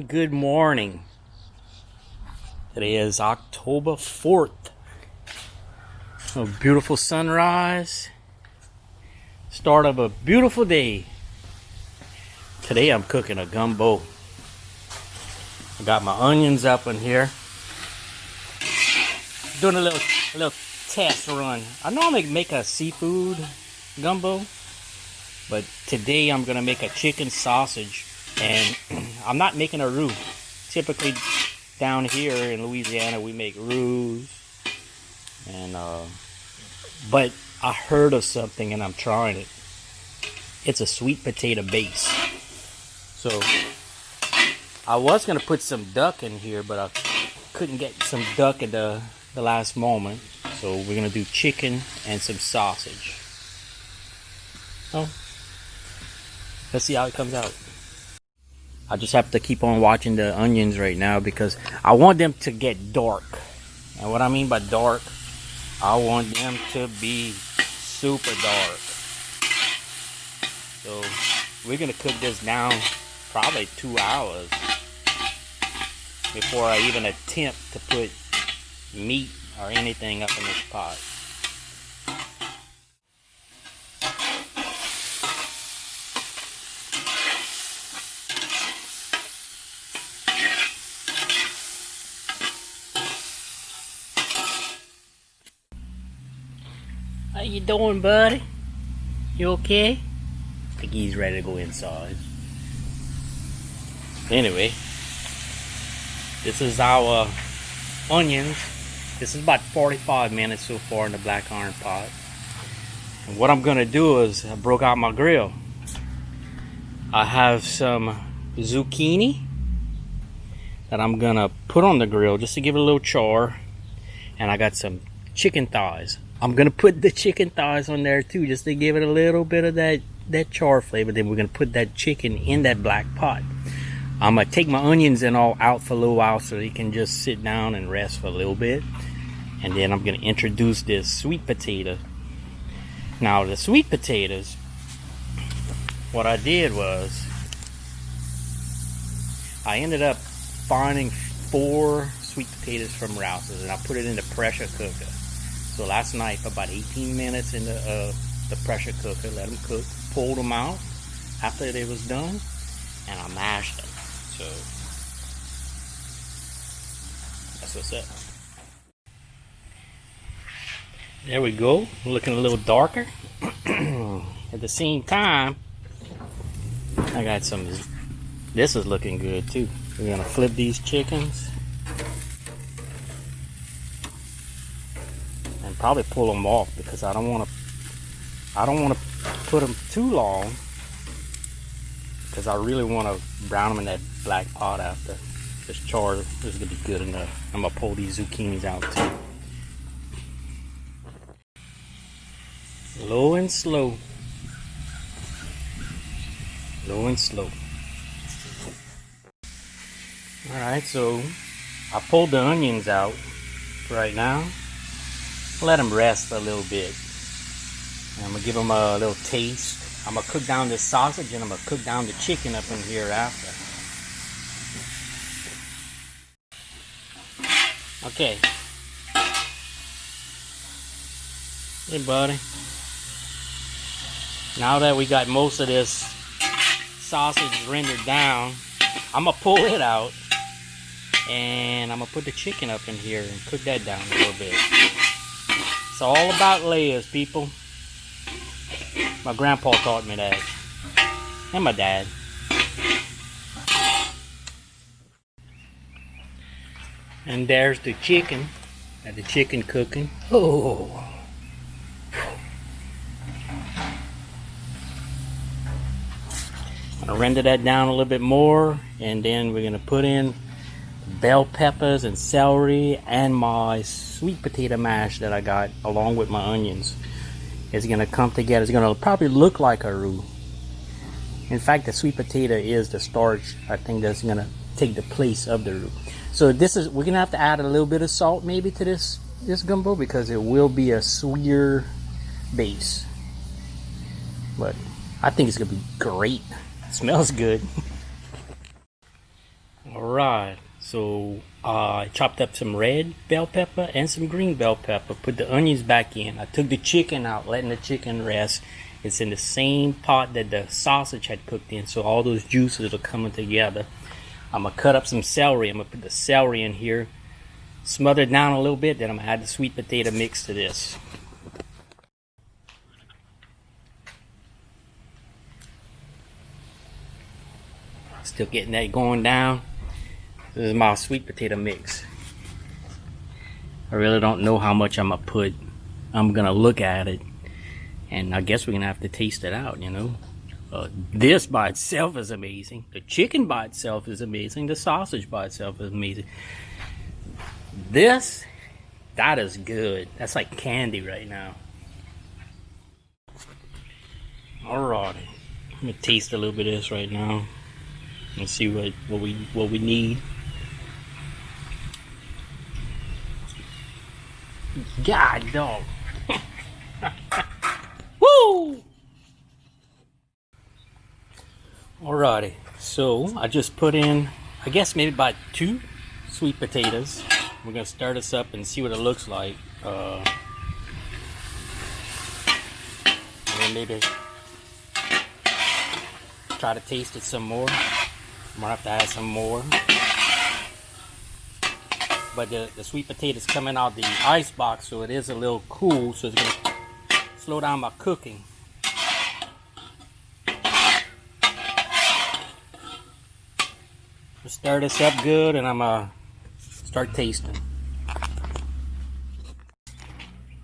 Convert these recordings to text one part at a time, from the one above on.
Good morning. Today is October 4th. A beautiful sunrise. Start of a beautiful day. Today I'm cooking a gumbo. I got my onions up in here. Doing a little test run. I normally make a seafood gumbo, but today I'm gonna make a chicken sausage. And I'm not making a roux. Typically down here in Louisiana we make roux. And but I heard of something and I'm trying it. It's a sweet potato base. So I was gonna put some duck in here, but I couldn't get some duck at the last moment. So we're gonna do chicken and some sausage. So let's see how it comes out. I just have to keep on watching the onions right now because I want them to get dark. And what I mean by dark, I want them to be super dark. So we're gonna cook this down probably 2 hours before I even attempt to put meat or anything up in this pot. How you doing, buddy? You okay? I think he's ready to go inside. Anyway, this is our onions. This is about 45 minutes so far in the black iron pot. And what I'm gonna do is I broke out my grill. I have some zucchini that I'm gonna put on the grill just to give it a little char. And I got some chicken thighs. I'm gonna put the chicken thighs on there too, just to give it a little bit of that char flavor. Then we're gonna put that chicken in that black pot. I'm gonna take my onions and all out for a little while so they can just sit down and rest for a little bit. And then I'm gonna introduce this sweet potato. Now the sweet potatoes, what I did was I ended up finding 4 sweet potatoes from Rouse's and I put it in the pressure cooker. So last night for about 18 minutes in the pressure cooker, let them cook, pulled them out after it was done, and I mashed them. So that's what's up. There we go, looking a little darker. At the same time, I got some, this is looking good too. We're gonna flip these chickens. Probably pull them off because I don't want to put them too long because I really want to brown them in that black pot after. This char is gonna be good enough. I'm gonna pull these zucchinis out too. Low and slow. Low and slow. Alright, so I pulled the onions out right now. Let them rest a little bit. And I'm gonna give them a little taste. I'm gonna cook down this sausage and I'm gonna cook down the chicken up in here after. Okay. Hey, buddy. Now that we got most of this sausage rendered down, I'm gonna pull it out and I'm gonna put the chicken up in here and cook that down a little bit. It's all about layers, people. My grandpa taught me that. And my dad. And there's the chicken. Got the chicken cooking. Oh. I'm gonna render that down a little bit more. And then we're gonna put in bell peppers and celery and my sweet potato mash that I got along with my onions. It's gonna come together. It's gonna probably look like a roux. In fact, the sweet potato is the starch, I think, that's gonna take the place of the roux. So this is, we're gonna have to add a little bit of salt maybe to this gumbo because it will be a sweeter base. But I think it's gonna be great. It smells good. Alright, so I chopped up some red bell pepper and some green bell pepper, put the onions back in. I took the chicken out, letting the chicken rest. It's in the same pot that the sausage had cooked in, so all those juices are coming together. I'm going to cut up some celery. I'm going to put the celery in here, smother it down a little bit, then I'm going to add the sweet potato mix to this. Still getting that going down. This is my sweet potato mix. I really don't know how much I'm gonna put. I'm gonna look at it, and I guess we're gonna have to taste it out, you know. This by itself is amazing. The chicken by itself is amazing. The sausage by itself is amazing. This, that is good. That's like candy right now. Alrighty, I'm gonna taste a little bit of this right now and see what we need. God dog. Woo! Alrighty, so I just put in, I guess maybe about 2 sweet potatoes. We're gonna start this up and see what it looks like. And then maybe try to taste it some more. I'm gonna have to add some more. But the sweet potatoes coming out the ice box, so it is a little cool, so it's gonna slow down my cooking. We'll stir this up good, and I'm gonna start tasting.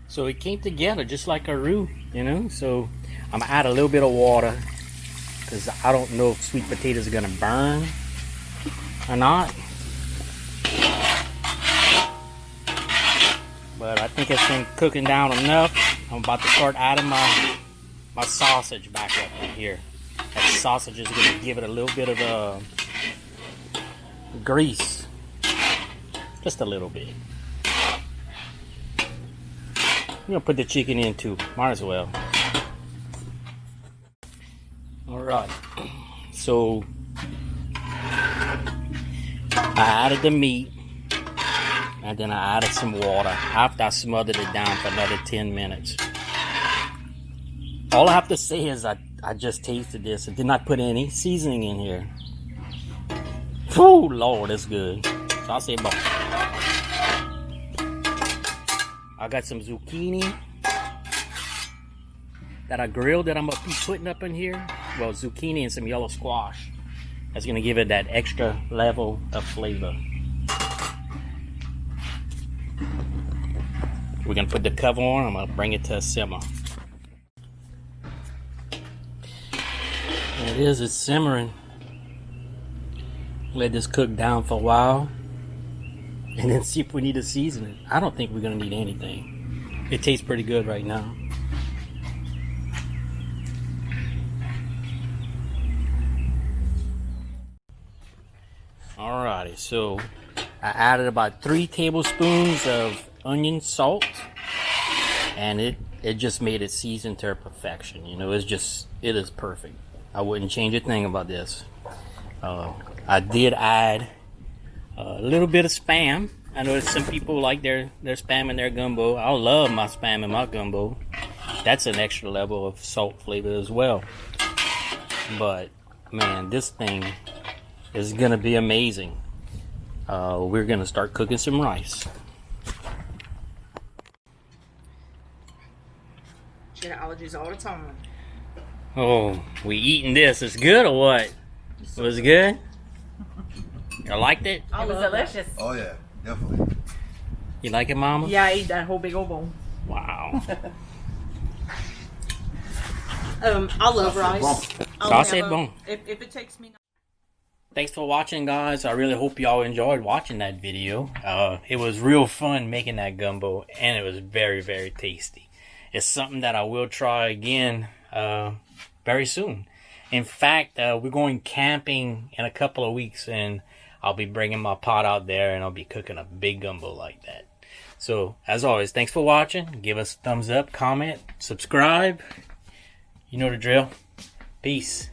So it came together just like a roux, you know. So I'm gonna add a little bit of water because I don't know if sweet potatoes are gonna burn or not. But I think it's been cooking down enough. I'm about to start adding my sausage back up in here. That sausage is going to give it a little bit of grease. Just a little bit. I'm going to put the chicken in too. Might as well. Alright. So, I added the meat. And then I added some water after I smothered it down for another 10 minutes. All I have to say is I just tasted this. I did not put any seasoning in here. Whew, Lord, it's good. So I'll say both. I got some zucchini that I grilled that I'm going to be putting up in here. Well, zucchini and some yellow squash. That's going to give it that extra level of flavor. We're going to put the cover on. I'm going to bring it to a simmer. There it is. It's simmering. Let this cook down for a while. And then see if we need to season it. I don't think we're going to need anything. It tastes pretty good right now. Alrighty. So I added about 3 tablespoons of onion salt, and it just made it seasoned to perfection. You know, it is perfect. I wouldn't change a thing about this. I did add a little bit of Spam. I know some people like their Spam in their gumbo. I love my Spam in my gumbo. That's an extra level of salt flavor as well. But man, this thing is gonna be amazing. We're gonna start cooking some rice. She got allergies all the time. Oh, we eating this. It's good or what? Was it good? You liked it? It was delicious. Oh yeah, definitely. You like it, Mama? Yeah, I ate that whole big old bowl. Wow. I love rice. Sausage bon. If it takes me. Thanks for watching, guys. I really hope y'all enjoyed watching that video. It was real fun making that gumbo, and it was very, very tasty. It's something that I will try again very soon. In fact, we're going camping in a couple of weeks, and I'll be bringing my pot out there, and I'll be cooking a big gumbo like that. So, as always, thanks for watching. Give us a thumbs up, comment, subscribe. You know the drill. Peace.